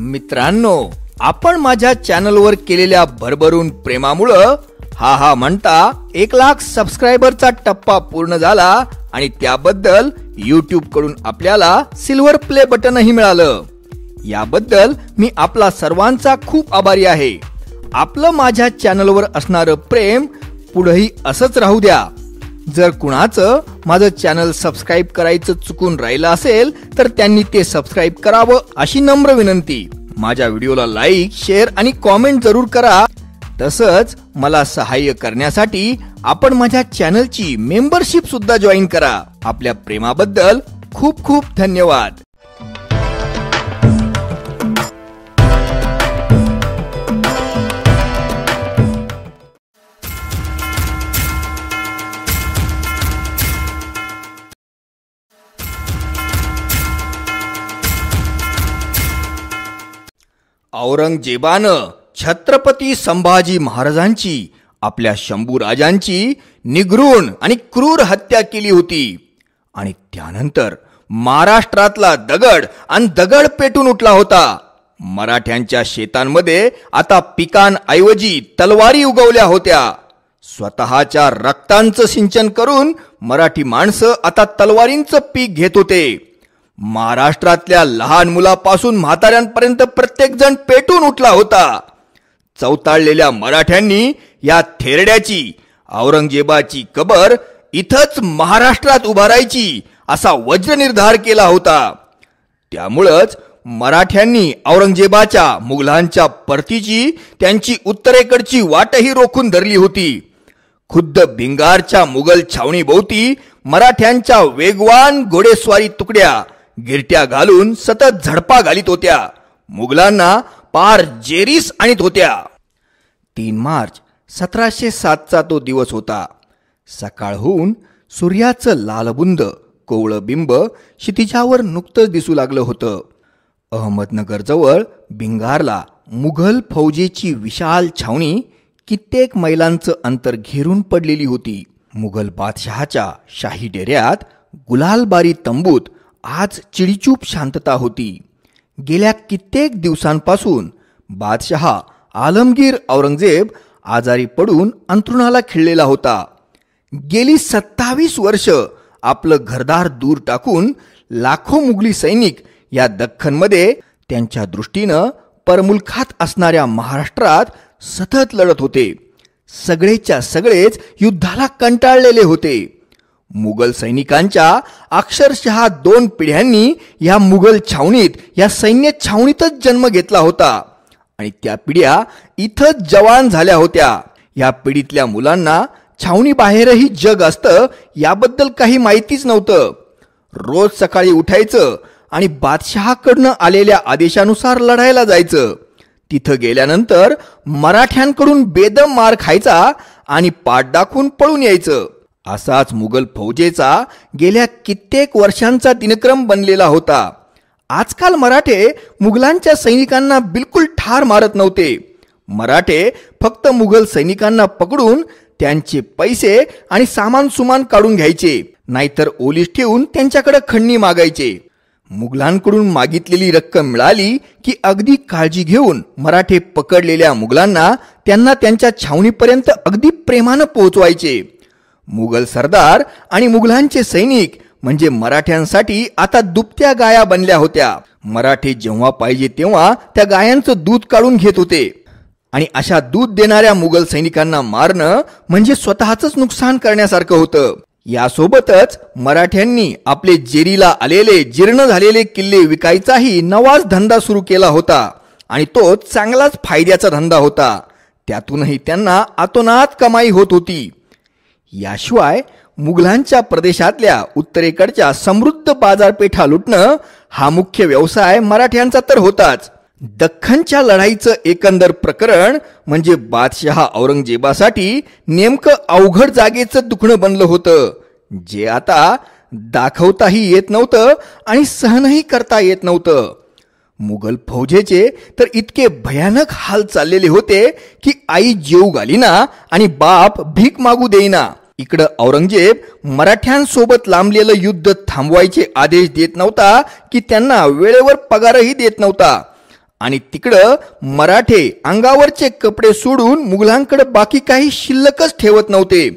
मित्रांनो, आपण माझ्या चॅनलवर केलेल्या भरभरून प्रेमामुळं हा म्हणता 1,00,000 सबस्क्रायबरचा टप्पा पूर्ण झाला आणि त्याबद्दल YouTube कडून आपल्याला सिल्वर प्ले बटनही मिळालं। याबद्दल मी आपला सर्वांचा खूप आभारी आहे। आपलं माझ्या चॅनलवर असणारं प्रेम पुढेही असंच राहू द्या। जर कुणाचं माझं चॅनल सबस्क्राइब करायचं चुकून राहिलं असेल तर त्यांनी ते सबस्क्राइब करावं अशी नम्र विनंती। माझ्या व्हिडिओला लाईक, शेअर आणि कमेंट जरूर करा। तसंच मला सहाय्य करण्यासाठी आपण माझ्या चॅनलची मेंबरशिप सुद्धा जॉईन करा। आपल्या प्रेमाबद्दल खूप खूप धन्यवाद। औरंगजेबानं छत्रपती संभाजी महाराजांची, आपल्या शंभूराजांची निगृण आणि क्रूर हत्या केली होती आणि त्यानंतर महाराष्ट्रातला दगड पेटून उठला होता। मराठ्यांच्या शेतांमध्ये आता पिकांऐवजी तलवारी उगवल्या होत्या। स्वतःच्या रक्तांचं सिंचन करून मराठी माणसं आता तलवारींचं पीक घेत होते। महाराष्ट्रातल्या लहान मुलापासून म्हाताऱ्यांपर्यंत प्रत्येक जण पेटून उठला होता। चौताळलेल्या मराठ्यांनी या थेरड्याची, औरंगजेबाची कबर इथंच महाराष्ट्रात उभारायची असा वज्र निर्धार केला होता। त्यामुळेच मराठ्यांनी औरंगजेबाच्या मुघलांच्या परतीची, त्यांची उत्तरेकडची वाटही रोखून धरली होती। खुद्द भिंगारच्या मुघल छावणीभोवती मराठ्यांच्या वेगवान घोडेस्वारी तुकड्या गिरट्या घालून सतत झडपा घालीत होत्या, मुघलांना पार जेरीस आणीत होत्या। 3 मार्च 1707 तो दिवस होता। सकाळ होऊन सूर्याचं लालबुंद कोवळं बिंब क्षितिजावर नुकतंच दिसू लागलं होतं। अहमदनगरजवळ भिंगारला मुघल फौजेची विशाल छावणी कित्येक मैलांचं अंतर घेरून पडलेली होती। मुघल बादशहाच्या शाही डेऱ्यात गुलालबारी तंबूत आज चिडीचूप शांतता होती। गेल्या कित्येक दिवसांपासून बादशहा आलमगीर औरंगजेब आजारी पडून अंथरुणाला खिळलेला होता। गेली 27 वर्ष आपलं घरदार दूर टाकून लाखो मुघली सैनिक या दख्खनमध्ये त्यांच्या दृष्टीनं परमुलखात असणाऱ्या महाराष्ट्रात सतत लढत होते। सगळेच्या सगळेच युद्धाला कंटाळलेले होते। मुघल सैनिकांच्या अक्षरशः 2 पिढ्यांनी या मुघल छावणीत, या सैन्य छावणीतच जन्म घेतला होता आणि त्या पिढ्या इथंच जवान झाल्या होत्या। या पिढीतल्या मुलांना छावणी बाहेरही जग असतं याबद्दल काही माहितीच नव्हतं। रोज सकाळी उठायचं आणि बादशहाकडनं आलेल्या आदेशानुसार लढायला जायचं। तिथं गेल्यानंतर मराठ्यांकडून बेदम मार खायचा आणि पाठ दाखवून पळून यायचं। असाच मुघल फौजेचा गेल्या कित्येक वर्षांचा दिनक्रम बनलेला होता। आजकाल मराठे मुघलांच्या सैनिकांना बिलकुल ठार मारत नव्हते। मराठे फक्त मुघल सैनिकांना पकडून त्यांचे पैसे आणि सामान सुमान काढून घ्यायचे, नाहीतर ओलीस ठेवून त्यांच्याकडे खंडणी मागायचे। मुघलांकडून मागितलेली रक्कम मिळाली की अगदी काळजी घेऊन मराठे पकडलेल्या मुघलांना त्यांना त्यांच्या छावणीपर्यंत अगदी प्रेमानं पोहोचवायचे। मुघल सरदार आणि मुघलांचे सैनिक म्हणजे मराठ्यांसाठी आता दुभत्या गाया बनल्या होत्या। मराठे जेव्हा पाहिजे तेव्हा त्या गायांचं दूध काढून घेत होते आणि अशा दूध देणाऱ्या मुघल सैनिकांना मारणं म्हणजे स्वतःच नुकसान करण्यासारखं होतं। यासोबतच मराठ्यांनी आपले जेरीला आलेले, जीर्ण झालेले किल्ले विकायचाही नवाच धंदा सुरू केला होता आणि तो चांगलाच फायद्याचा धंदा होता। त्यातूनही त्यांना अतोनात कमाई होत होती। याशिवाय मुघलांच्या प्रदेशातल्या उत्तरेकडच्या समृद्ध बाजारपेठा लुटणं हा मुख्य व्यवसाय मराठ्यांचा तर होताच। दख्खनच्या लढाईचं एकंदर प्रकरण म्हणजे बादशहा औरंगजेबासाठी नेमकं अवघड जागेचं दुखणं बनलं होतं, जे आता दाखवताही येत नव्हतं आणि सहनही करता येत नव्हतं। मुघल फौजेचे तर इतके भयानक हाल चाललेले होते की आई जेवू घालीना आणि बाप भीक मागू देईना। इकडं औरंगजेब मराठ्यांसोबत लांबलेलं युद्ध थांबवायचे आदेश देत नव्हता की त्यांना वेळेवर पगारही देत नव्हता। आणि तिकडं मराठे अंगावरचे कपडे सोडून मुघलांकडे बाकी काही शिल्लकच ठेवत नव्हते.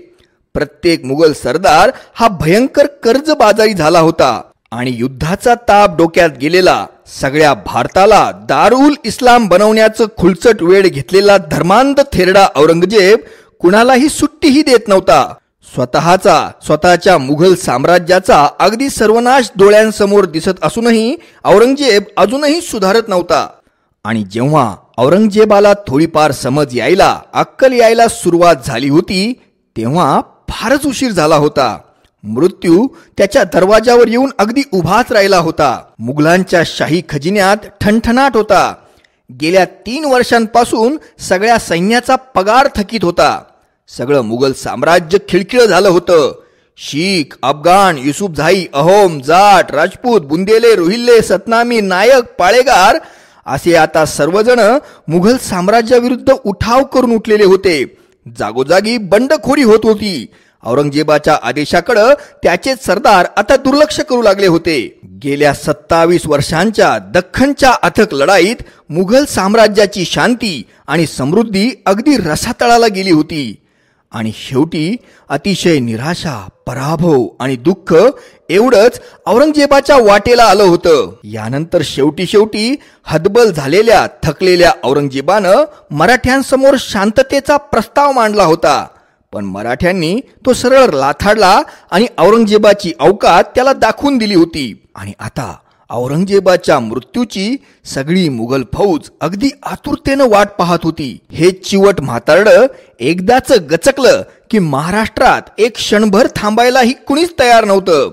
प्रत्येक मुघल सरदार हा भयंकर कर्जबाजारी झाला होता आणि युद्धाचा ताप डोक्यात गेलेला, सगळ्या भारताला दारुल इस्लाम बनवण्याचं खुलचट वेळ घेतलेला धर्मांध थेरडा औरंगजेब कुणालाही सुट्टीही देत नव्हता. स्वतःच्या मुघल साम्राज्याचा अगदी सर्वनाश डोळ्यांसमोर दिसत असूनही औरंगजेब अजूनही सुधारत नव्हता. आणि जेव्हा औरंगजेबाला थोडीफार समज यायला, अक्कल यायला सुरुवात झाली होती, तेव्हा फारच उशीर झाला होता. मृत्यू त्याच्या दरवाजावर येऊन अगदी उभाच राहिला होता. मुघलांच्या शाही खजिन्यात ठणठणाट होता. गेल्या 3 वर्षांपासून सगळ्या सैन्याचा पगार थकीत होता. सगळं मुघल साम्राज्य खिळखिळ झालं होतं. शीख, अफगाण, युसुफझाई, अहोम, जाट, राजपूत, बुंदेले, रोहिल्ले, सतनामी, नायक, पाळेगार असे आता सर्वजण मुघल साम्राज्याविरुद्ध उठाव करून उठलेले होते. जागोजागी बंडखोरी होत होती. औरंगजेबाच्या आदेशाकडे त्याचे सरदार आता दुर्लक्ष करू लागले होते. गेल्या 27 वर्षांच्या दख्खनच्या अथक लढाईत मुघल साम्राज्याची शांती आणि समृद्धी अगदी रसातळाला गेली होती. आणि शेवटी अतिशय निराशा, पराभव आणि दुःख एवढंच औरंगजेबाच्या वाटेला आलं होतं. यानंतर शेवटी हतबल झालेल्या, थकलेल्या औरंगजेबानं मराठ्यांसमोर शांततेचा प्रस्ताव मांडला होता. पण मराठ्यांनी तो सरळ लाथाडला आणि औरंगजेबाची अवकात त्याला दाखवून दिली होती. आणि आता औरंगजेबाच्या मृत्यूची सगळी मुघल फौज अगदी आतुरतेनं वाट पाहत होती. हे चिवट म्हातारडं एकदाच गचकलं की महाराष्ट्रात एक क्षणभर थांबायलाही कुणीच तयार नव्हतं.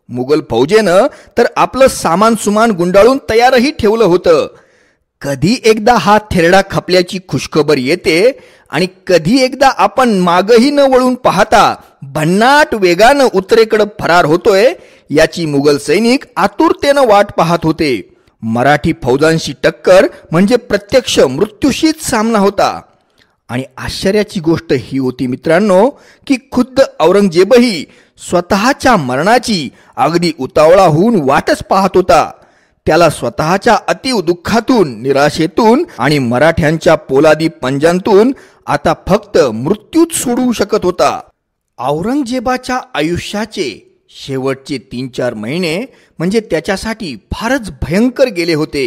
मुघल फौजेनं तर आपलं सामान सुमान गुंडाळून तयारही ठेवलं होतं. कधी एकदा हा थेरडा खपल्याची खुशखबर येते आणि कधी एकदा आपण मागही न वळून पाहता भन्नाट वेगानं उत्तरेकडे फरार होतोय, याची मुघल सैनिक आतुरतेनं वाट पाहत होते. मराठी फौजांशी टक्कर म्हणजे प्रत्यक्ष मृत्यूशीच सामना होता. आणि आश्चर्याची गोष्ट ही होती मित्रांनो, की खुद्द औरंगजेबही स्वतःच्या मरणाची अगदी उतावळा होऊन वाटच पाहत होता. त्याला स्वतःच्या अतीव दुःखातून, निराशेतून आणि मराठ्यांच्या पोलादी पंजांतून आता फक्त मृत्यूच सोडवू शकत होता. औरंगजेबाच्या आयुष्याचे शेवटचे 3-4 महिने म्हणजे त्याच्यासाठी फारच भयंकर गेले होते.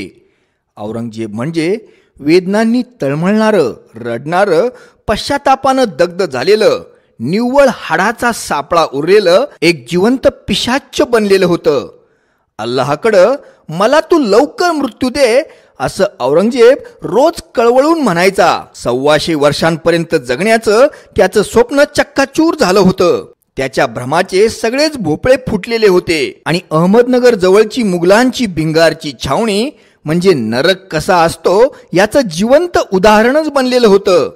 औरंगजेब म्हणजे वेदनांनी तळमळणारं, रडणारं, पश्चातापानं दग्ध झालेलं, निव्वळ हाडाचा सापळा उरलेलं एक जिवंत पिशाच्च बनलेलं होतं. अल्लाहकडं मला तू लवकर मृत्यू दे असं औरंगजेब रोज कळवळून म्हणायचा. 125 वर्षांपर्यंत जगण्याचं त्याचं स्वप्न चक्काचूर झालं होतं. त्याच्या भ्रमाचे सगळेच भोपळे फुटलेले होते. आणि अहमदनगर जवळची मुघलांची भिंगारची छावणी म्हणजे नरक कसा असतो याचं जिवंत उदाहरणच बनलेलं होतं.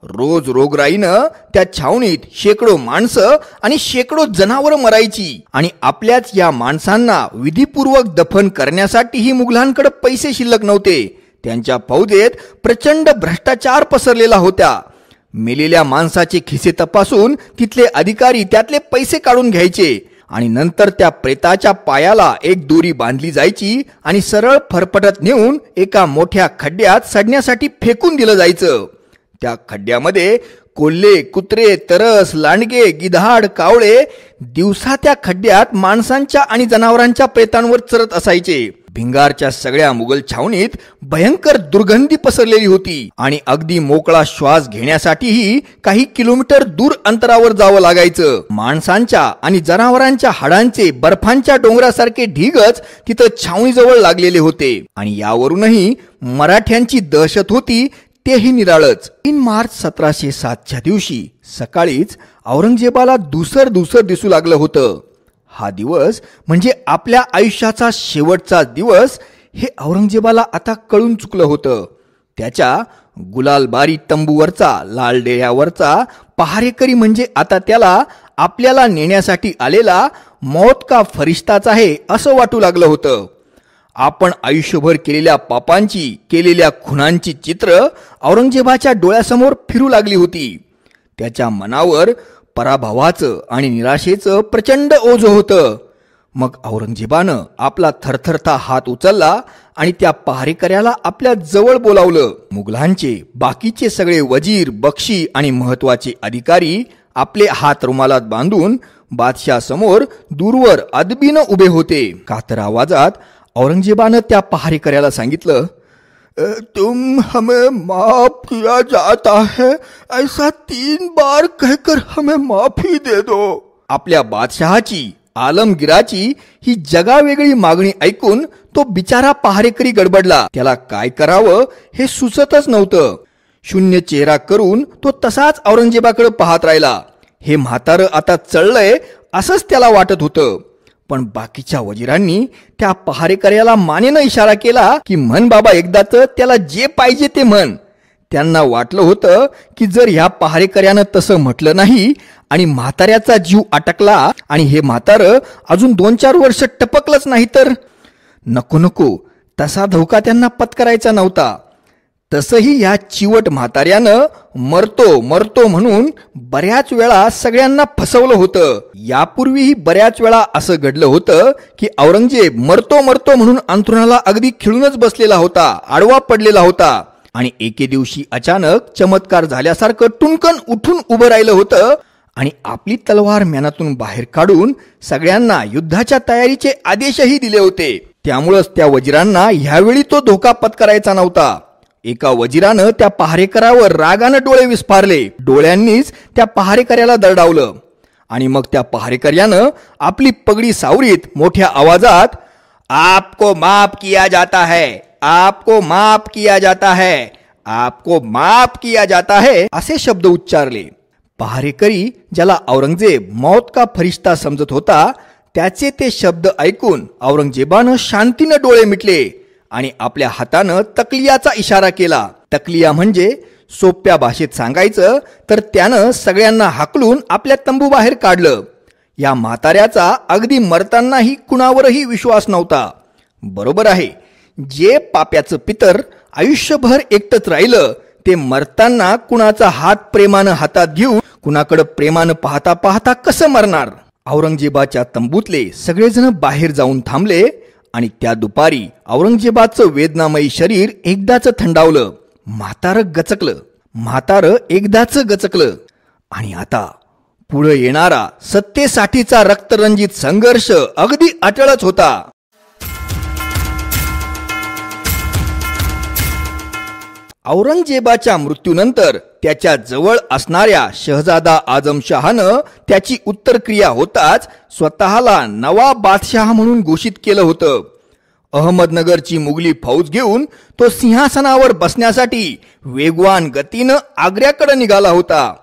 रोज रोगराईनं त्या छावणीत शेकडो माणसं आणि शेकडो जनावरं मरायची. आणि आपल्याच या माणसांना विधीपूर्वक दफन करण्यासाठीही मुघलांकडे पैसे शिल्लक नव्हते. त्यांच्या फौजेत प्रचंड भ्रष्टाचार पसरलेला होता. मेलेल्या माणसाचे खिसे तपासून तिथले अधिकारी त्यातले पैसे काढून घ्यायचे आणि नंतर त्या प्रेताच्या पायाला एक दोरी बांधली जायची आणि सरळ फरफटत नेऊन एका मोठ्या खड्ड्यात सडण्यासाठी फेकून दिलं जायचं. त्या खड्ड्यामध्ये कोल्हे, कुत्रे, तरस, लांडगे, गिधाड, कावळे दिवसा त्या खड्ड्यात माणसांच्या आणि जनावरांच्या प्रेतांवर चरत असायचे. भिंगारच्या सगळ्या मुघल छावणीत भयंकर दुर्गंधी पसरलेली होती आणि अगदी मोकळा श्वास घेण्यासाठीही काही किलोमीटर दूर अंतरावर जावं लागायचं. माणसांच्या आणि जनावरांच्या हाडांचे बर्फांच्या डोंगरासारखे ढिगच तिथं छावणीजवळ लागलेले होते. आणि यावरूनही मराठ्यांची दहशत होती तेही निराळच. 3 मार्च 1707च्या दिवशी सकाळीच औरंगजेबाला दुसर दिसू लागलं होतं. हा दिवस म्हणजे आपल्या आयुष्याचा शेवटचा दिवस हे औरंगजेबाला आता कळून चुकलं होतं. त्याच्या गुलालबारी तंबूवरचा, लाल डेऱ्यावरचा पहारेकरी म्हणजे आता त्याला आपल्याला नेण्यासाठी आलेला मौत का फरिश्ताच आहे असं वाटू लागलं होतं. आपण आयुष्यभर केलेल्या पापांची, केलेल्या खुनांची चित्र औरंगजेबाच्या डोळ्यासमोर फिरू लागली होती. त्याच्या मनावर पराभवाचं आणि निराशेचं प्रचंड ओझं होतं. मग औरंगजेबानं आपला थरथरता हात उचलला आणि त्या पहारेकऱ्याला आपल्या जवळ बोलावलं. मुघलांचे बाकीचे सगळे वजीर, बक्षी आणि महत्वाचे अधिकारी आपले हात रुमालात बांधून बादशाह समोर दूरवर अदबीनं उभे होते. कातर आवाजात औरंगजेबानं त्या पहारेकऱ्याला सांगितलं, तुम हमें माफ किया जाता है ऐसा 3 बार कहकर हमें माफी दे दो. आपल्या बादशहाची, आलमगिराची ही जगावेगळी मागणी ऐकून तो बिचारा पहारेकरी गडबडला. त्याला काय करावं हे सुचतच नव्हतं. शून्य चेहरा करून तो तसाच औरंगजेबाकडे पाहत राहिला. हे म्हातारं आता चळलंय असंच त्याला वाटत होतं. पण बाकीच्या वजिरांनी त्या पहारेकऱ्याला मानेनं इशारा केला की म्हण बाबा एकदाच त्याला जे पाहिजे ते म्हण. त्यांना वाटलं होतं की जर ह्या पहारेकऱ्यानं तसं म्हटलं नाही आणि म्हाताऱ्याचा जीव अटकला आणि हे म्हातारं अजून 2-4 वर्ष टपकलंच नाही तर नको नको, तसा धोका त्यांना पत्करायचा नव्हता. तसंही या चिवट म्हाताऱ्यानं मरतो मरतो म्हणून बऱ्याच वेळा सगळ्यांना फसवलं होतं. यापूर्वीही बऱ्याच वेळा असं घडलं होतं की औरंगजेब मरतो मरतो म्हणून अंथरुणाला अगदी खिळूनच बसलेला होता, आडवा पडलेला होता आणि एके दिवशी अचानक चमत्कार झाल्यासारखं टुणकन उठून उभं राहिलं होतं आणि आपली तलवार म्यानातून बाहेर काढून सगळ्यांना युद्धाच्या तयारीचे आदेशही दिले होते. त्यामुळंच त्या वजिरांना ह्यावेळी तो धोका पत्करायचा नव्हता. एका वजिरानं त्या पहारेकरावर रागानं डोळे विस्फारले. डोळ्यांनीच त्या पहारेकऱ्याला दरडावलं आणि मग त्या पहारेकऱ्यानं आपली पगडी सावरीत मोठ्या आवाजात, आपको माफ किया जाता है, आपको माफ किया जाता है, आपको माफ किया जाता है असे शब्द उच्चारले. पहारेकरी, ज्याला औरंगजेब मौत का फरिश्ता समजत होता, त्याचे ते शब्द ऐकून औरंगजेबानं शांतीनं डोळे मिटले आणि आपल्या हातानं तकलियाचा इशारा केला. तकलिया म्हणजे सोप्या भाषेत सांगायचं तर त्यानं सगळ्यांना हाकलून आपल्या तंबू बाहेर काढलं. या म्हाताऱ्याचा अगदी मरतानाही कुणावरही विश्वास नव्हता. बरोबर आहे, जे पाप्याचं पितर आयुष्यभर एकटंच राहिलं ते मरताना कुणाचा हात प्रेमानं हातात घेऊन कुणाकडे प्रेमानं पाहता पाहता कसं मरणार. औरंगजेबाच्या तंबूतले सगळेजण बाहेर जाऊन थांबले आणि त्या दुपारी औरंगजेबाचं वेदनामयी शरीर एकदाच थंडावलं. म्हातारं एकदाच गचकलं आणि आता पुढे येणारा सत्तेसाठीचा रक्तरंजित संघर्ष अगदी अटळच होता. औरंगजेबाच्या मृत्यूनंतर त्याच्या जवळ असणाऱ्या शहजादा आझमशहानं त्याची उत्तरक्रिया होताच स्वतःला नवा बादशाह म्हणून घोषित केलं होतं. अहमदनगरची मुघली फौज घेऊन तो सिंहासनावर बसण्यासाठी वेगवान गतीनं आग्र्याकडे निघाला होता.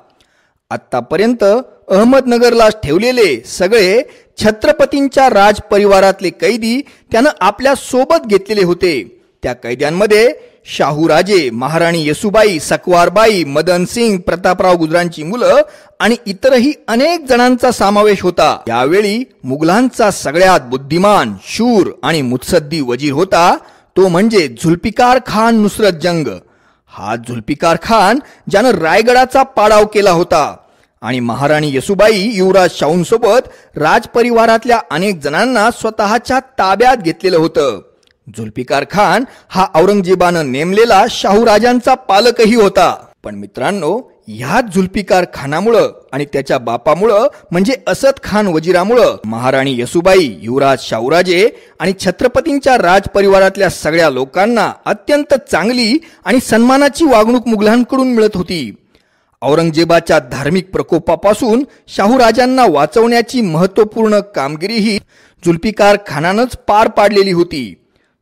आतापर्यंत अहमदनगरला ठेवलेले सगळे छत्रपतींच्या राजपरिवारातले कैदी त्यानं आपल्या सोबत घेतलेले होते. त्या कैद्यांमध्ये शाहूराजे, महाराणी येसुबाई, सकवारबाई, मदनसिंग, प्रतापराव गुजरांची मुलं आणि इतरही अनेक जणांचा समावेश होता. यावेळी मुघलांचा सगळ्यात बुद्धिमान, शूर आणि मुत्सद्दी वजीर होता तो म्हणजे झुल्फिकार खान नुसरत जंग. हा झुल्फिकार खान ज्यानं रायगडाचा पाडाव केला होता आणि महाराणी येसुबाई, युवराज शाहूंसोबत राजपरिवारातल्या अनेक जणांना स्वतःच्या ताब्यात घेतलेलं होतं. झुल्फिकार खान हा औरंगजेबानं नेमलेला शाहूराजांचा पालकही होता. पण मित्रांनो, ह्याच झुल्फिकार खानामुळं आणि त्याच्या बापामुळं म्हणजे असद खान वजिरामुळं महाराणी येसुबाई, युवराज शाहूराजे आणि छत्रपतींच्या राजपरिवारातल्या सगळ्या लोकांना अत्यंत चांगली आणि सन्मानाची वागणूक मुघलांकडून मिळत होती. औरंगजेबाच्या धार्मिक प्रकोपापासून शाहूराजांना वाचवण्याची महत्त्वपूर्ण कामगिरीही झुल्फिकार खानानंच पार पाडलेली होती.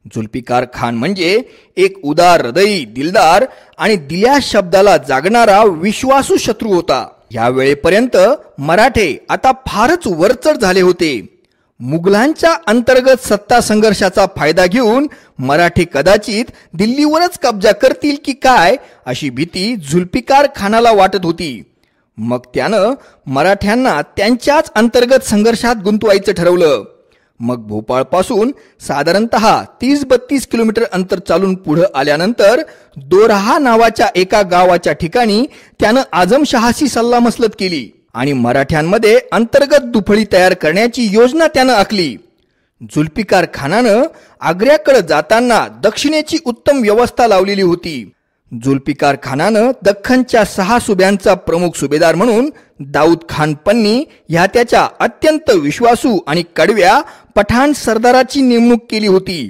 झुल्फिकार खान म्हणजे एक उदार हृदयी, दिलदार आणि दिल्या शब्दाला जागणारा विश्वासू शत्रू होता. या वेळेपर्यंत मराठे आता फारच वरचढ झाले होते. मुघलांच्या अंतर्गत सत्ता संघर्षाचा फायदा घेऊन मराठे कदाचित दिल्लीवरच कब्जा करतील की काय अशी भीती झुल्फिकार खानाला वाटत होती. मग त्यानं मराठ्यांना त्यांच्याच अंतर्गत संघर्षात गुंतवायचं ठरवलं. मग भोपाळपासून साधारणतः 30-32 किलोमीटर अंतर चालून पुढे आल्यानंतर दोराहा नावाच्या एका गावाच्या ठिकाणी त्यानं आझमशहाशी सल्लामसलत केली आणि मराठ्यांमध्ये अंतर्गत दुफळी तयार करण्याची योजना त्यानं आखली. जुल्फिकार खानानं आग्र्याकडे जाताना दक्षिणेची उत्तम व्यवस्था लावलेली होती. जुल्फिकार खानानं दख्खनच्या 6 सुब्यांचा प्रमुख सुभेदार म्हणून दाऊद खान पन्नी ह्या त्याच्या अत्यंत विश्वासू आणि कडव्या पठाण सरदाराची नेमणूक केली होती.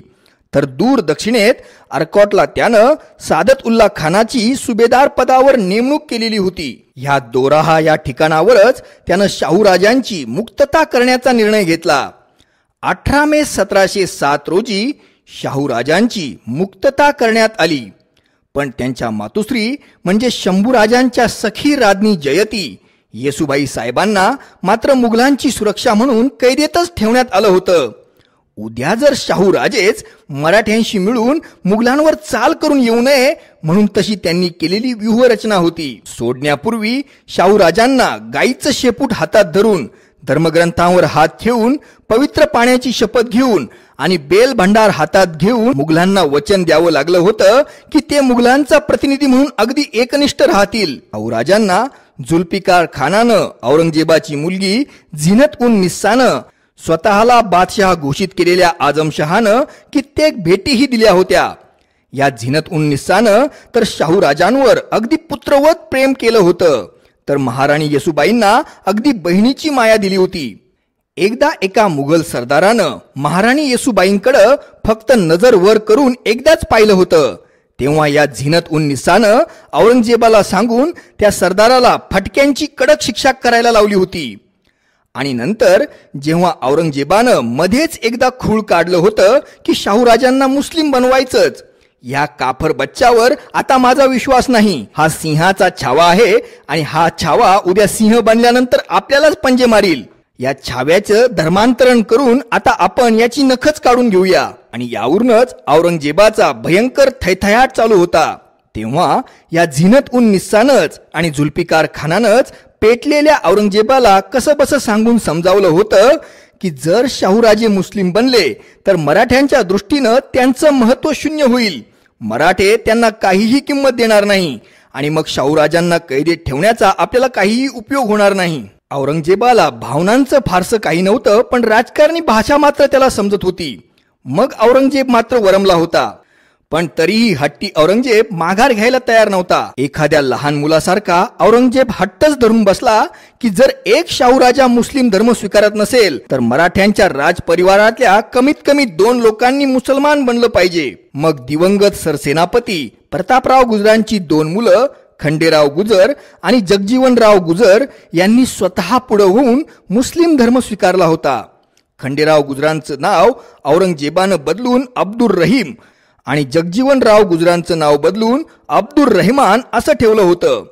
तर दूर दक्षिणेत अर्कॉटला त्यानं सादत उल्ला खानाची सुभेदार पदावर नेमणूक केलेली होती. ह्या दोराहा या ठिकाणावरच त्यानं शाहूराजांची मुक्तता करण्याचा निर्णय घेतला. 18 मे 1707 रोजी शाहूराजांची मुक्तता करण्यात आली. पण त्यांच्या मातुश्री म्हणजे शंभूराजांच्या सखी राज्ञी जयती येसुबाई साहेबांना मात्र मुघलांची सुरक्षा म्हणून कैदेतच ठेवण्यात आलं होतं. उद्या जर शाहूराजेच मराठ्यांशी मिळून मुघलांवर चाल करून येऊ नये म्हणून तशी त्यांनी केलेली व्यूहरचना होती. सोडण्यापूर्वी शाहूराजांना गाईचं शेपूट हातात धरून, धर्मग्रंथांवर हात ठेवून, पवित्र पाण्याची शपथ घेऊन आणि बेल भंडार हातात घेऊन मुघलांना वचन द्यावं लागलं होतं की ते मुघलांचा प्रतिनिधी म्हणून अगदी एकनिष्ठ राहतील. शाहूराजांना जुल्फिकार खानानं औरंगजेबाची मुलगी झीनत उन निस्सानं स्वतःला बादशाह घोषित केलेल्या आजमशहानं कित्येक भेटीही दिल्या होत्या. या झीनत उन निस्सानं तर शाहूराजांवर अगदी पुत्रवत प्रेम केलं होतं, तर महाराणी येसुबाईंना अगदी बहिणीची माया दिली होती. एकदा एका मुघल सरदारानं महाराणी येसुबाईंकडं फक्त नजर वर करून एकदाच पाहिलं होतं. तेव्हा या झीनत उन निस्सानं औरंगजेबाला सांगून त्या सरदाराला फटक्यांची कडक शिक्षा करायला लावली होती. आणि नंतर जेव्हा औरंगजेबानं मध्येच एकदा खूळ काढलं होतं की शाहूराजांना मुस्लिम बनवायचंच, या काफर बच्चावर आता माझा विश्वास नाही, हा सिंहाचा छावा आहे आणि हा छावा उद्या सिंह बनल्यानंतर आपल्यालाच पंजे मारील, या छाव्याचं धर्मांतरण करून आता आपण याची नखच काढून घेऊया. आणि यावरूनच औरंगजेबाचा भयंकर थैथयाट चालू होता. तेव्हा या झीनत उन निस्सानच आणि जुल्फिकार खानानंच पेटलेल्या औरंगजेबाला कसं बसं सांगून समजावलं होतं की जर शाहूराजे मुस्लिम बनले तर मराठ्यांच्या दृष्टीनं त्यांचं महत्त्व शून्य होईल, मराठे त्यांना काहीही किंमत देणार नाही आणि मग शाहूराजांना कैदेत ठेवण्याचा आपल्याला काहीही उपयोग होणार नाही. औरंगजेबाला भावनांचं फारसं काही नव्हतं, पण राजकारणी भाषा मात्र त्याला समजत होती. मग औरंगजेब मात्र वरमला होता, पण तरीही हट्टी औरंगजेब माघार घ्यायला तयार नव्हता. एखाद्या लहान मुलासारखा औरंगजेब हट्टच धरून बसला की जर एक शाहूराजा मुस्लिम धर्म स्वीकारत नसेल तर मराठ्यांच्या राजपरिवारातल्या कमीत कमी 2 लोकांनी मुसलमान बनलं पाहिजे. मग दिवंगत सरसेनापती प्रतापराव गुजरांची 2 मुलं खंडेराव गुजर आणि जगजीवनराव गुजर यांनी स्वतः पुढे होऊन मुस्लिम धर्म स्वीकारला होता. खंडेराव गुजरांचं नाव औरंगजेबानं बदलून अब्दुर रहीम आणि जगजीवनराव गुजरांचं नाव बदलून अब्दुर रहमान असं ठेवलं होतं.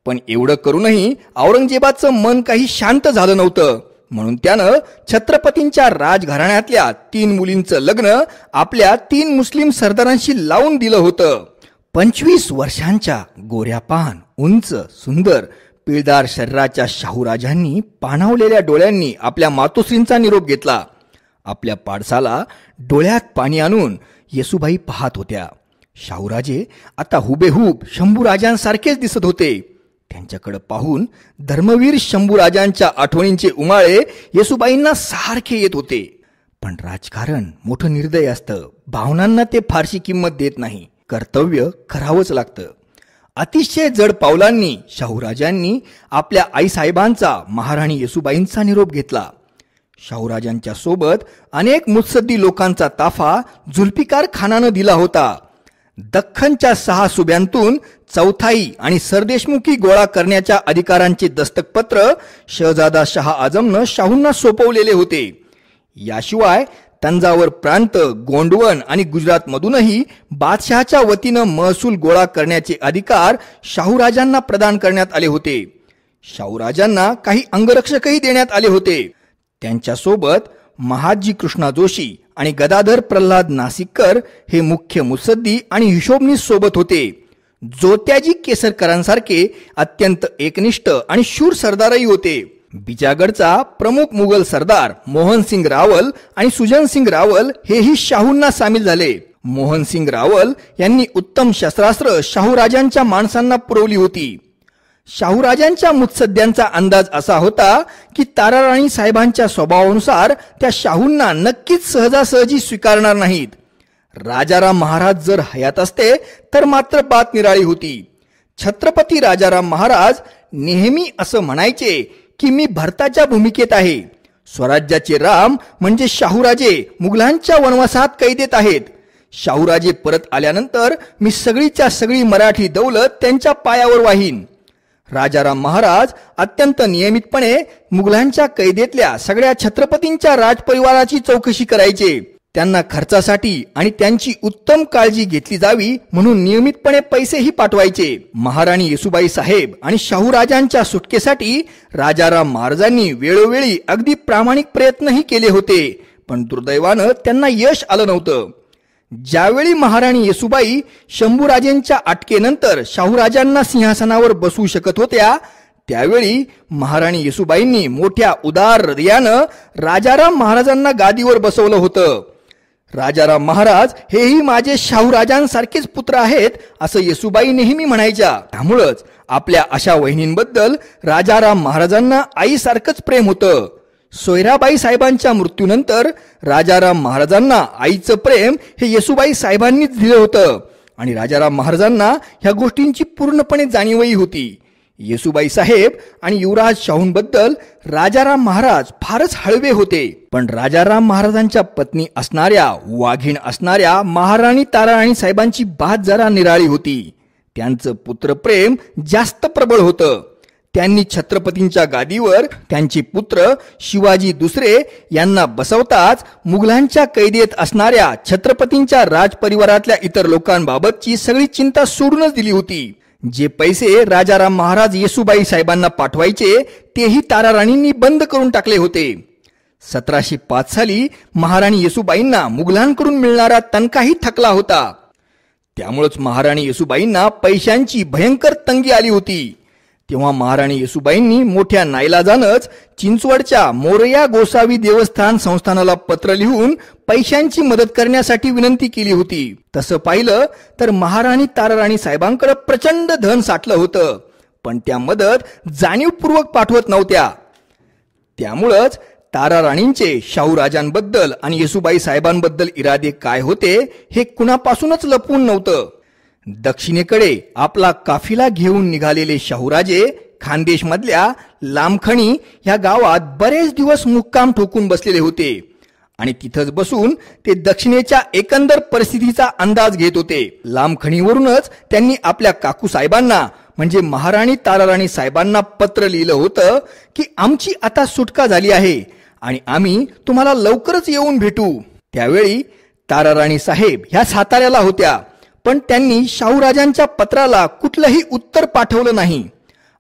पण एवढं करूनही औरंगजेबाचं मन काही शांत झालं नव्हतं. म्हणून त्यानं छत्रपतींच्या राजघराण्यातल्या 3 मुलींचं लग्न आपल्या 3 मुस्लिम सरदारांशी लावून दिलं होतं. 25 वर्षांच्या गोऱ्यापान, उंच, सुंदर, पिळदार शरीराच्या शाहूराजांनी पाणावलेल्या डोळ्यांनी आपल्या मातोश्रींचा निरोप घेतला. आपल्या पाडसाला डोळ्यात पाणी आणून येसुबाई पाहत होत्या. शाहूराजे आता हुबेहूब शंभूराजांसारखेच दिसत होते. त्यांच्याकडे पाहून धर्मवीर शंभूराजांच्या आठवणींचे उमाळे येसुबाईंना सारखे येत होते. पण राजकारण मोठं निर्दय असतं, भावनांना ते फारशी किंमत देत नाही, कर्तव्य करावंच लागतं. अतिशय जड पावलांनी शाहूराजांनी आपल्या आईसाहेबांचा, महाराणी येसुबाईंचा निरोप घेतला. शाहूराजांच्या सोबत अनेक मुत्सद्दी लोकांचा ताफा जुल्फिकार खानानं दिला होता. दख्खनच्या 6 सुब्यांतून चौथाई आणि सरदेशमुखी गोळा करण्याच्या अधिकारांचे दस्तकपत्र शहजादा शाह आजमनं शाहूंना सोपवलेले होते. याशिवाय तंजावर प्रांत, गोंडवन आणि गुजरातमधूनही बादशहाच्या वतीनं महसूल गोळा करण्याचे अधिकार शाहूराजांना प्रदान करण्यात आले होते. शाहूराजांना काही अंगरक्षकही देण्यात आले होते. त्यांच्यासोबत महादजी कृष्णा जोशी आणि गदाधर प्रल्हाद नाशिककर हे मुख्य मुत्सद्दी आणि हिशोबनीस सोबत होते. जोत्याजी केसरकरांसारखे अत्यंत एकनिष्ठ आणि शूर सरदारही होते. बिजागडचा प्रमुख मुघल सरदार मोहनसिंग रावल आणि सुजनसिंग रावल हेही शाहूंना सामील झाले. मोहनसिंग रावल यांनी उत्तम शस्त्रास्त्र शाहूराजांच्या माणसांना पुरवली होती. शाहूराजांच्या मुत्सद्यांचा अंदाज असा होता की ताराराणी साहेबांच्या स्वभावानुसार त्या शाहूंना नक्कीच सहजासहजी स्वीकारणार नाहीत. राजाराम महाराज जर हयात असते तर मात्र बात निराळी होती. छत्रपती राजाराम महाराज नेहमी असं म्हणायचे की मी भरताच्या भूमिकेत आहे. स्वराज्याचे राम म्हणजे शाहूराजे मुघलांच्या वनवासात कैदेत आहेत. शाहूराजे परत आल्यानंतर मी सगळीच्या सगळी मराठी दौलत त्यांच्या पायावर वाहीन. राजाराम महाराज अत्यंत नियमितपणे मुघलांच्या कैदेतल्या सगळ्या छत्रपतींच्या राजपरिवाराची चौकशी करायचे. त्यांना खर्चासाठी आणि त्यांची उत्तम काळजी घेतली जावी म्हणून नियमितपणे पैसेही पाठवायचे. महाराणी येसूबाई साहेब आणि शाहूराजांच्या सुटकेसाठी राजाराम महाराजांनी वेळोवेळी अगदी प्रामाणिक प्रयत्नही केले होते, पण दुर्दैवानं त्यांना यश आलं नव्हतं. ज्यावेळी महाराणी येसूबाई शंभूराजेंच्या अटकेनंतर शाहूराजांना सिंहासनावर बसवू शकत होत्या, त्यावेळी महाराणी येसूबाईंनी मोठ्या उदार हृदयानं राजाराम महाराजांना गादीवर बसवलं होतं. राजाराम महाराज हेही माझे शाहूराजांसारखेच पुत्र आहेत असं येसूबाई नेहमी म्हणायच्या. त्यामुळंच आपल्या अशा वहिनींबद्दल राजाराम महाराजांना आईसारखंच प्रेम होतं. सोयराबाई साहेबांच्या मृत्यूनंतर राजाराम महाराजांना आईचं प्रेम हे येसूबाई साहेबांनीच दिलं होतं आणि राजाराम महाराजांना ह्या गोष्टींची पूर्णपणे जाणीवही होती. येसूबाई साहेब आणि युवराज शाहूंबद्दल राजाराम महाराज फारच हळवे होते, पण राजाराम महाराजांच्या पत्नी असणाऱ्या वाघीण असणाऱ्या महाराणी ताराराणी साहेबांची बात जरा निराळी होती. त्यांचं पुत्रप्रेम जास्त प्रबळ होतं. त्यांनी छत्रपतींच्या गादीवर त्यांचे पुत्र शिवाजी दुसरे यांना बसवताच मुघलांच्या कैदेत असणाऱ्या छत्रपतींच्या राजपरिवारातल्या इतर लोकांबाबतची सगळी चिंता सोडूनच दिली होती. जे पैसे राजाराम महाराज येसूबाई साहेबांना पाठवायचे तेही ताराराणींनी बंद करून टाकले होते. 1705 साली महाराणी येसूबाईंना मुघलांकडून मिळणारा तनखाही थकला होता. त्यामुळेच महाराणी येसूबाईंना पैशांची भयंकर तंगी आली होती. तेव्हा महाराणी येसूबाईंनी मोठ्या नाईलाजानंच चिंचवडच्या मोरया गोसावी देवस्थान संस्थानाला पत्र लिहून पैशांची मदत करण्यासाठी विनंती केली होती. तसं पाहिलं तर महाराणी ताराराणी साहेबांकडे प्रचंड धन साठलं होतं, पण त्या मदत जाणीवपूर्वक पाठवत नव्हत्या. त्यामुळंच ताराराणींचे शाहूराजांबद्दल आणि येसूबाई साहेबांबद्दल इरादे काय होते हे कुणापासूनच लपवून नव्हतं. दक्षिणेकडे आपला काफिला घेऊन निघालेले शाहूराजे खानदेश मधल्या लामखणी ह्या गावात बरेच दिवस मुक्काम ठोकून बसलेले होते आणि तिथंच बसून ते दक्षिणेच्या एकंदर परिस्थितीचा अंदाज घेत होते. लामखणीवरूनच त्यांनी आपल्या काकू साहेबांना म्हणजे महाराणी ताराराणी साहेबांना पत्र लिहिलं होतं की आमची आता सुटका झाली आहे आणि आम्ही तुम्हाला लवकरच येऊन भेटू. त्यावेळी ताराराणी साहेब ह्या साताऱ्याला होत्या, पण त्यांनी शाहूराजांच्या पत्राला कुठलंही उत्तर पाठवलं नाही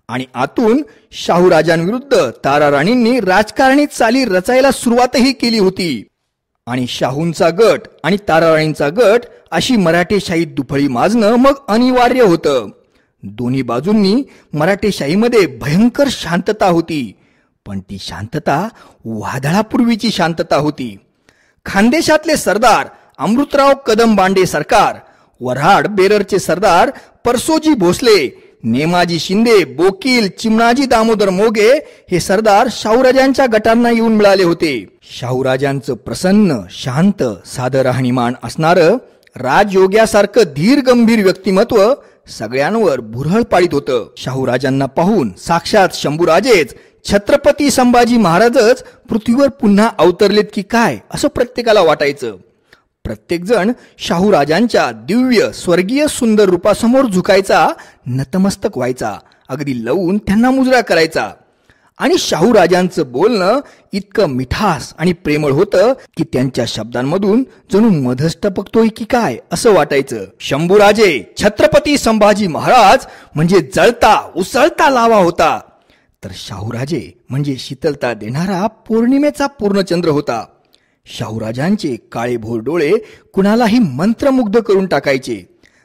आणि आतून शाहूराजांविरुद्ध ताराराणींनी राजकारणी चाली रचायला सुरुवातही केली होती. आणि शाहूंचा गट आणि ताराराणींचा गट अशी मराठेशाहीत दुफळी माजणं मग अनिवार्य होतं. दोन्ही बाजूंनी मराठेशाहीमध्ये भयंकर शांतता होती, पण ती शांतता वादळापूर्वीची शांतता होती. खानदेशातले सरदार अमृतराव कदम बांडे सरकार, वऱ्हाड बेररचे सरदार परसोजी भोसले, नेमाजी शिंदे, बोकील, चिमणाजी दामोदर मोगे हे सरदार शाहूराजांच्या गटांना येऊन मिळाले होते. शाहूराजांचं प्रसन्न शांत साधं राहणीमान असणारं राजयोग्यासारखं धीर गंभीर व्यक्तिमत्व सगळ्यांवर भुरळ पाडीत होतं. शाहूराजांना पाहून साक्षात शंभूराजेच छत्रपती संभाजी महाराजच पृथ्वीवर पुन्हा अवतरलेत की काय असं प्रत्येकाला वाटायचं. प्रत्येक जण शाहूराजांच्या दिव्य स्वर्गीय सुंदर रूपासमोर झुकायचा, नतमस्तक व्हायचा, अगदी लवून त्यांना मुजरा करायचा. आणि शाहूराजांचं बोलणं इतकं मिठास आणि प्रेमळ होतं की त्यांच्या शब्दांमधून जणू मधच टपकतोय की काय असं वाटायचं. शंभूराजे छत्रपती संभाजी महाराज म्हणजे जळता उसळता लावा होता, तर शाहूराजे म्हणजे शीतलता देणारा पौर्णिमेचा पूर्णचंद्र होता. शाहूराजांचे काळेभोर डोळे कुणालाही मंत्रमुग्ध करून टाकायचे.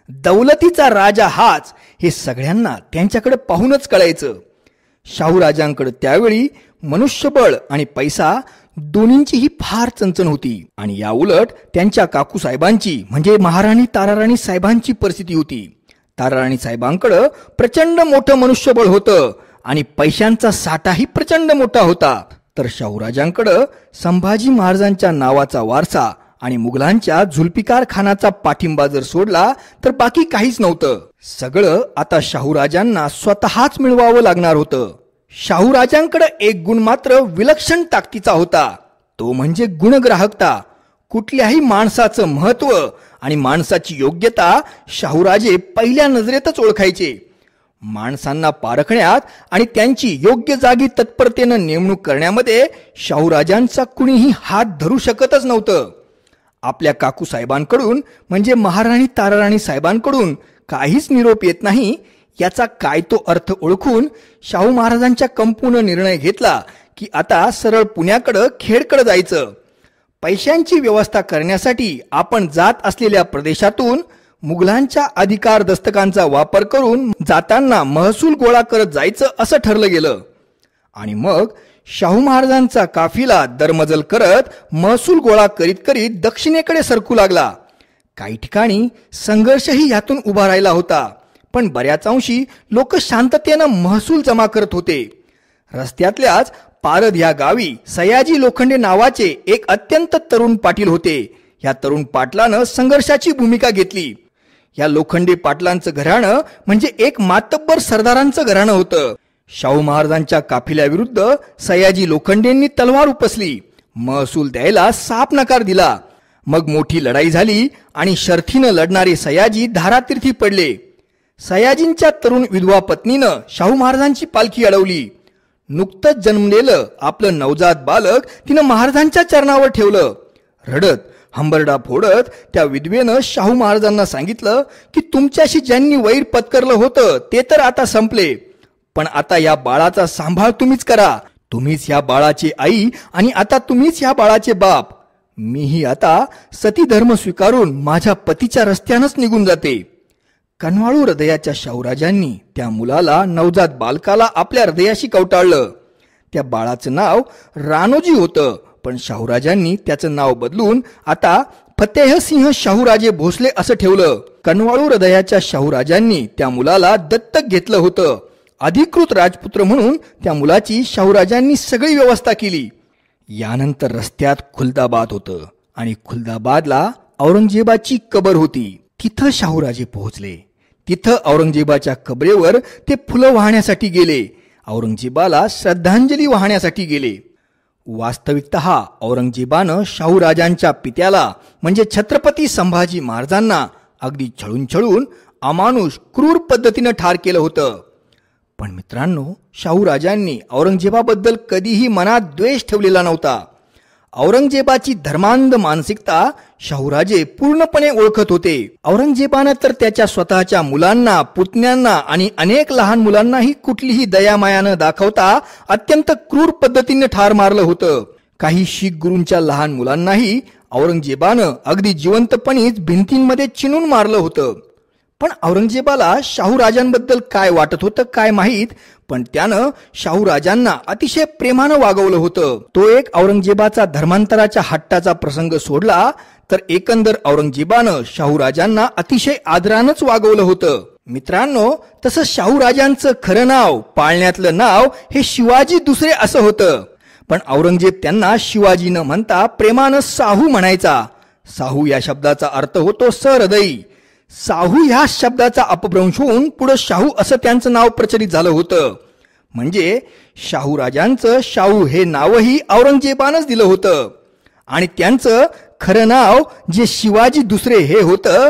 दौलतीचा राजा हाच हे सगळ्यांना त्यांच्याकडे पाहूनच कळायचं. शाहूराजांकडे त्यावेळी मनुष्यबळ आणि पैसा दोन्हींचीही फार चणचण होती. आणि या उलट त्यांच्या काकू साहेबांची म्हणजे महाराणी ताराराणी साहेबांची परिस्थिती होती. ताराराणी साहेबांकडं प्रचंड मोठं मनुष्यबळ होतं आणि पैशांचा साठाही प्रचंड मोठा होता. तर शाहूराजांकडं संभाजी महाराजांच्या नावाचा वारसा आणि मुघलांच्या जुल्फिकार खानाचा पाठिंबा जर सोडला तर बाकी काहीच नव्हतं. सगळं आता शाहूराजांना स्वतःच मिळवावं लागणार होतं. शाहूराजांकडे एक गुण मात्र विलक्षण ताकदीचा होता, तो म्हणजे गुणग्राहकता. कुठल्याही माणसाचं महत्व आणि माणसाची योग्यता शाहूराजे पहिल्या नजरेतच ओळखायचे. माणसांना पारखण्यात आणि त्यांची योग्य जागी तत्परतेनं नेमणूक करण्यामध्ये शाहूराजांचा कुणीही हात धरू शकतच नव्हतं. आपल्या काकू साहेबांकडून म्हणजे महाराणी ताराराणी साहेबांकडून काहीच निरोप येत नाही याचा काय तो अर्थ ओळखून शाहू महाराजांच्या कंपून निर्णय घेतला की आता सरळ पुण्याकडं खेडकडं जायचं. पैशांची व्यवस्था करण्यासाठी आपण जात असलेल्या प्रदेशातून मुघलांच्या अधिकार दस्तकांचा वापर करून जाताना महसूल गोळा करत जायचं असं ठरलं गेलं. आणि मग शाहू महाराजांचा काफिला दरमजल करत महसूल गोळा करीत करीत दक्षिणेकडे सरकू लागला. काही ठिकाणी संघर्षही यातून उभा राहिला होता, पण बऱ्याच अंशी लोक शांततेनं महसूल जमा करत होते. रस्त्यातल्याच पारद या गावी सयाजी लोखंडे नावाचे एक अत्यंत तरुण पाटील होते. या तरुण पाटलानं संघर्षाची भूमिका घेतली. या लोखंडे पाटलांचं घराणं म्हणजे एक मातब्बर सरदारांचं घराणं होतं. शाहू महाराजांच्या काफिल्याविरुद्ध सयाजी लोखंडेंनी तलवार उपसली, महसूल द्यायला साफ नकार दिला. मग मोठी लढाई झाली आणि शर्थीनं लढणारे सयाजी धारातीर्थी पडले. सयाजींच्या तरुण विधवा पत्नीनं शाहू महाराजांची पालखी अडवली. नुकतंच जन्मलेलं आपलं नवजात बालक तिनं महाराजांच्या चरणावर ठेवलं. रडत हंबरडा फोडत त्या विधवेनं शाहू महाराजांना सांगितलं की तुमच्याशी ज्यांनी वैर पत्करलं होतं ते तर आता संपले, पण आता या बाळाचा सांभाळ तुम्हीच करा. तुम्हीच या बाळाची आई आणि आता तुम्हीच या बाळाचे बाप. मीही आता सती धर्म स्वीकारून माझ्या पतीच्या रस्त्यानंच निघून जाते. कनवाळू हृदयाच्या शाहूराजांनी त्या मुलाला, नवजात बालकाला आपल्या हृदयाशी कवटाळलं. त्या बाळाचं नाव राणोजी होतं, पण शाहूराजांनी त्याचं नाव बदलून आता फतेहसिंह शाहूराजे भोसले असं ठेवलं. कनवाळू हृदयाच्या शाहूराजांनी त्या मुलाला दत्तक घेतलं होतं. अधिकृत राजपुत्र म्हणून त्या मुलाची शाहूराजांनी सगळी व्यवस्था केली. यानंतर रस्त्यात खुलदाबाद होतं आणि खुलदाबादला औरंगजेबाची कबर होती. तिथं शाहूराजे पोहोचले. तिथं औरंगजेबाच्या कबरेवर ते फुलं वाहण्यासाठी गेले, औरंगजेबाला श्रद्धांजली वाहण्यासाठी गेले. वास्तविकतः औरंगजेबानं शाहूराजांच्या पित्याला म्हणजे छत्रपती संभाजी महाराजांना अगदी छळून छळून अमानुष क्रूर पद्धतीनं ठार केलं होतं. पण मित्रांनो, शाहूराजांनी औरंगजेबाबद्दल कधीही मनात द्वेष ठेवलेला नव्हता. औरंगजेबाची धर्मांध मानसिकता शाहूराजे पूर्णपणे ओळखत होते. औरंगजेबानं तर त्याच्या स्वतःच्या मुलांना, पुतण्यांना आणि अनेक लहान मुलांनाही कुठलीही दयामाया न दाखवता अत्यंत क्रूर पद्धतीने ठार मारलं होतं. काही शीख गुरूंच्या लहान मुलांनाही औरंगजेबानं अगदी जिवंतपणीच भिंतींमध्ये चिणून मारलं होतं. पण औरंगजेबाला शाहूराजांबद्दल काय वाटत होतं काय माहीत, पण त्यानं शाहूराजांना अतिशय प्रेमानं वागवलं होतं. तो एक औरंगजेबाचा धर्मांतराच्या हट्टाचा प्रसंग सोडला तर एकंदर औरंगजेबानं शाहूराजांना अतिशय आदरानंच वागवलं होतं. मित्रांनो, तसं शाहूराजांचं खरं नाव, पाळण्यातलं नाव हे शिवाजी दुसरे असं होतं. पण औरंगजेब त्यांना शिवाजी न म्हणता प्रेमानं साहू म्हणायचा. साहू या शब्दाचा अर्थ होतो सहृदयी. साहू ह्या शब्दाचा अपभ्रंश होऊन पुढे शाहू असं त्यांचं नाव प्रचलित झालं होतं. म्हणजे शाहूराजांचं शाहू हे नावही औरंगजेबानंच दिलं होतं आणि त्यांचं खरं नाव जे शिवाजी दुसरे हे होतं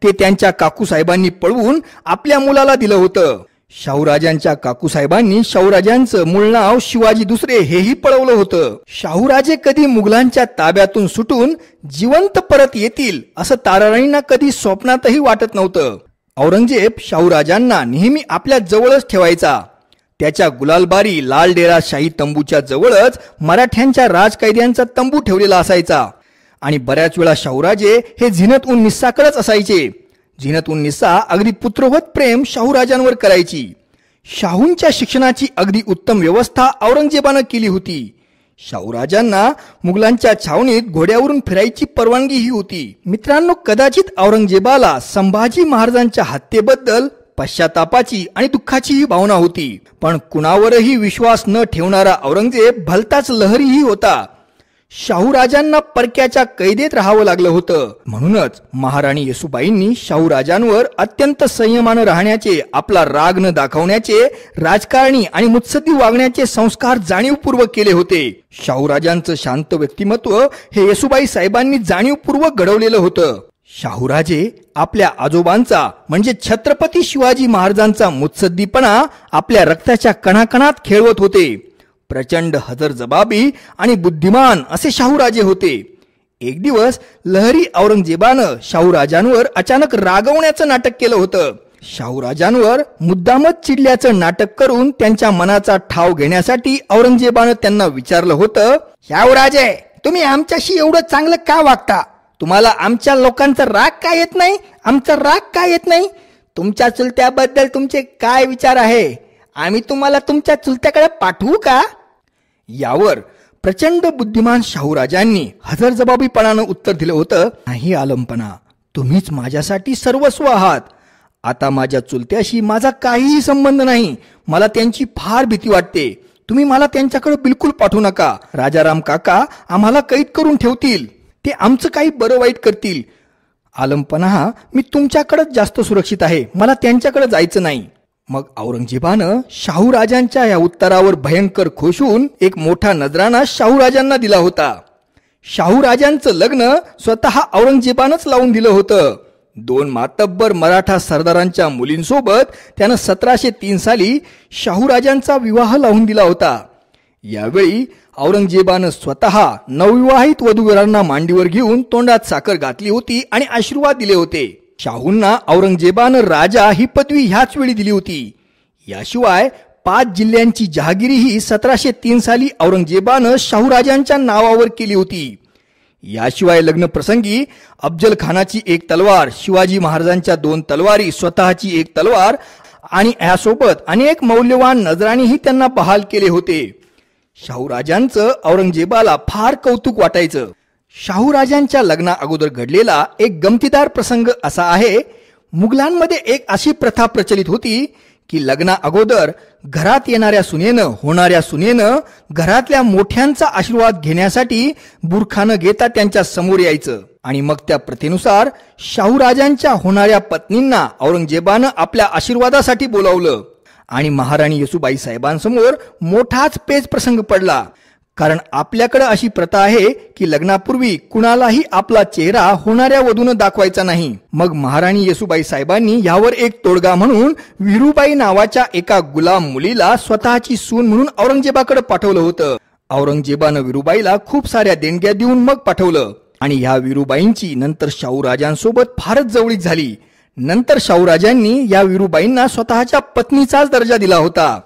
ते त्यांच्या काकूसाहेबांनी पळवून आपल्या मुलाला दिलं होतं. शाहूराजांच्या काकूसाहेबांनी शाहूराजांचं मूळ नाव शिवाजी दुसरे हेही पळवलं होतं. शाहूराजे कधी मुघलांच्या ताब्यातून सुटून जिवंत परत येतील असं ताराराणींना कधी स्वप्नातही वाटत नव्हतं. औरंगजेब शाहूराजांना नेहमी आपल्या जवळच ठेवायचा. त्याच्या गुलालबारी लाल डेरा शाही तंबूच्या जवळच मराठ्यांच्या राजकैद्यांचा तंबू ठेवलेला असायचा आणि बऱ्याच वेळा शाहूराजे हे झिनत उन निस्साकडेच असायचे. झिनत उन निस्सा अगदी पुत्रवत प्रेम शाहूराजांवर करायची. शाहूंच्या शिक्षणाची अगदी उत्तम व्यवस्था औरंगजेबानं केली होती. शाहूराजांना मुघलांच्या छावणीत घोड्यावरून फिरायची परवानगीही होती. मित्रांनो, कदाचित औरंगजेबाला संभाजी महाराजांच्या हत्येबद्दल पश्चातापाची आणि दुःखाचीही भावना होती. पण कुणावरही विश्वास न ठेवणारा औरंगजेब भलताच लहरीही होता. शाहूराजांना परक्याच्या कैदेत राहावं लागलं होतं. म्हणूनच महाराणी येसूबाईंनी शाहूराजांवर अत्यंत संयमानं राहण्याचे, आपला राग न दाखवण्याचे, राजकारणी आणि मुत्सद्दी वागण्याचे संस्कार जाणीवपूर्वक केले होते. शाहूराजांचं शांत व्यक्तिमत्व हे येसूबाई साहेबांनी जाणीवपूर्वक घडवलेलं होतं. शाहूराजे आपल्या आजोबांचा म्हणजे छत्रपती शिवाजी महाराजांचा मुत्सद्दीपणा आपल्या रक्ताच्या कणाकणात खेळवत होते. प्रचंड हजरजबाबी आणि बुद्धिमान असे शाहूराजे होते. एक दिवस लहरी औरंगजेबानं शाहूराजांवर अचानक रागवण्याचं नाटक केलं होतं. शाहूराजांवर मुद्दामच चिडल्याचं नाटक करून त्यांच्या मनाचा ठाव घेण्यासाठी औरंगजेबानं त्यांना विचारलं होतं, शाहूराजे, तुम्ही आमच्याशी एवढं चांगलं का वागता? तुम्हाला आमच्या लोकांचा राग का येत नाही? आमचा राग का येत नाही? तुमच्या चुलत्याबद्दल तुमचे काय विचार आहे? आम्ही तुम्हाला तुमच्या चुलत्याकडे पाठवू का? यावर प्रचंड बुद्धिमान शाहूराजांनी हजरजबाबीपणानं उत्तर दिलं होतं, नाही आलमपणा, तुम्हीच माझ्यासाठी सर्वस्व आहात. आता माझ्या चुलत्याशी माझा काहीही संबंध नाही. मला त्यांची फार भीती वाटते. तुम्ही मला त्यांच्याकडे बिलकुल पाठवू नका. राजाराम काका आम्हाला कैद करून ठेवतील. ते आमचं काही बरं वाईट करतील. आलमपणा, मी तुमच्याकडेच जास्त सुरक्षित आहे. मला त्यांच्याकडे जायचं नाही. मग औरंगजेबानं शाहूराजांच्या या उत्तरावर भयंकर खुश होऊन एक मोठा नजराणा शाहूराजांना दिला होता. शाहूराजांचं लग्न स्वतः औरंगजेबानंच लावून दिलं होतं. 2 मातब्बर मराठा सरदारांच्या मुलींसोबत त्यानं 1703 साली शाहूराजांचा विवाह लावून दिला होता. यावेळी औरंगजेबानं स्वतः नवविवाहित वधूवरांना मांडीवर घेऊन तोंडात साखर घातली होती आणि आशीर्वाद दिले होते. शाहूंना औरंगजेबानं राजा ही पदवी ह्याच वेळी दिली होती. याशिवाय 5 जिल्ह्यांची जहागिरीही 1703 साली औरंगजेबानं शाहूराजांच्या नावावर केली होती. याशिवाय लग्न प्रसंगी अफजल खानाची 1 तलवार, शिवाजी महाराजांच्या 2 तलवारी, स्वतःची 1 तलवार आणि यासोबत अनेक मौल्यवान नजराणीही त्यांना बहाल केले होते. शाहूराजांचं औरंगजेबाला फार कौतुक वाटायचं. शाहूराजांच्या लग्ना अगोदर घडलेला एक गमतीदार प्रसंग असा आहे. मुघलांमध्ये एक अशी प्रथा प्रचलित होती की लग्ना अगोदर घरात येणाऱ्या सुनेनं, होणाऱ्या सुनेनं घरातल्या मोठ्यांचा आशीर्वाद घेण्यासाठी बुरखानं घेता त्यांच्या समोर यायचं आणि मग त्या प्रथेनुसार शाहूराजांच्या होणाऱ्या पत्नींना औरंगजेबानं आपल्या आशीर्वादासाठी बोलावलं आणि महाराणी येसूबाई साहेबांसमोर मोठाच पेच प्रसंग पडला. कारण आपल्याकडे अशी प्रथा आहे की लग्नापूर्वी कुणालाही आपला चेहरा होणाऱ्या वधूनं दाखवायचा नाही. मग महाराणी येसूबाई साहेबांनी यावर एक तोडगा म्हणून विरुबाई नावाच्या एका गुलाम मुलीला स्वतःची सून म्हणून औरंगजेबाकडे पाठवलं होतं. औरंगजेबानं विरुबाईला खूप साऱ्या देणग्या देऊन मग पाठवलं आणि ह्या विरुबाईंची नंतर शाहूराजांसोबत फारच जवळीक झाली. नंतर शाहूराजांनी या विरुबाईंना स्वतःच्या पत्नीचाच दर्जा दिला होता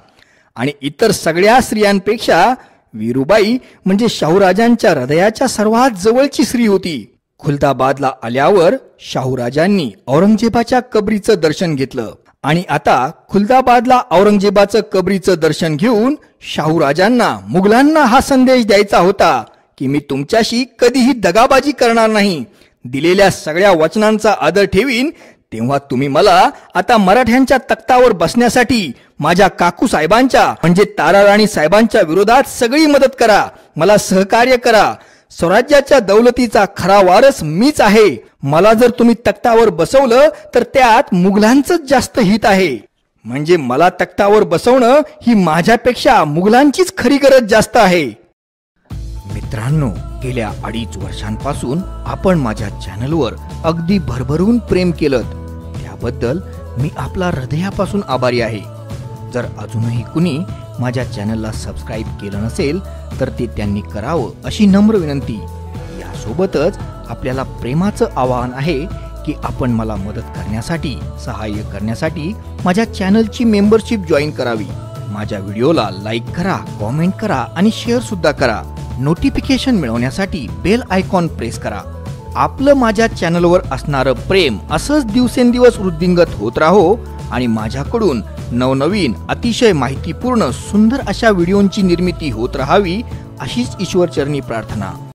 आणि इतर सगळ्या स्त्रियांपेक्षा विरुबाई म्हणजे शाहूराजांच्या हृदयाच्या सर्वात जवळची स्त्री होती. खुलदाबादला आल्यावर शाहूराजांनी औरंगजेबाच्या कबरीचं दर्शन घेतलं आणि आता खुलदाबादला औरंगजेबाचं कबरीचं दर्शन घेऊन शाहूराजांना, मुघलांना हा संदेश द्यायचा होता की मी तुमच्याशी कधीही दगाबाजी करणार नाही. दिलेल्या सगळ्या वचनांचा आदर ठेवीन. तेव्हा तुम्ही मला आता मराठ्यांच्या तख्तावर बसण्यासाठी माझ्या काकू साहेबांच्या म्हणजे ताराराणी साहेबांच्या विरोधात सगळी मदत करा. मला सहकार्य करा. स्वराज्याच्या दौलतीचा खरा वारस मीच आहे. मला जर तुम्ही तख्तावर बसवलं तर त्यात मुघलांचंच जास्त हित आहे. म्हणजे मला तख्तावर बसवणं ही माझ्यापेक्षा मुघलांचीच खरी गरज जास्त आहे. मित्रांनो, गेल्या 2.5 वर्षांपासून आपण माझ्या चॅनलवर अगदी भरभरून प्रेम केलं. त्याबद्दल मी आपला हृदयापासून आभारी आहे. जर अजूनही कुणी माझ्या चॅनलला सबस्क्राईब केलं नसेल तर ते त्यांनी करावं अशी नम्र विनंती. यासोबतच आपल्याला प्रेमाचं आवाहन आहे की आपण मला मदत करण्यासाठी, सहाय्य करण्यासाठी माझ्या चॅनलची मेंबरशिप जॉईन करावी. माझ्या व्हिडिओला लाईक करा, कॉमेंट करा आणि शेअर सुद्धा करा. नोटिफिकेशन मिळवण्यासाठी बेल आयकॉन प्रेस करा. आपलं माझ्या चॅनलवर असणारं प्रेम असंच दिवसेंदिवस वृद्धिंगत होत राहो आणि माझ्याकडून नवनवीन, अतिशय माहितीपूर्ण, सुंदर अशा व्हिडिओंची निर्मिती होत राहावी अशीच ईश्वरचरणी प्रार्थना.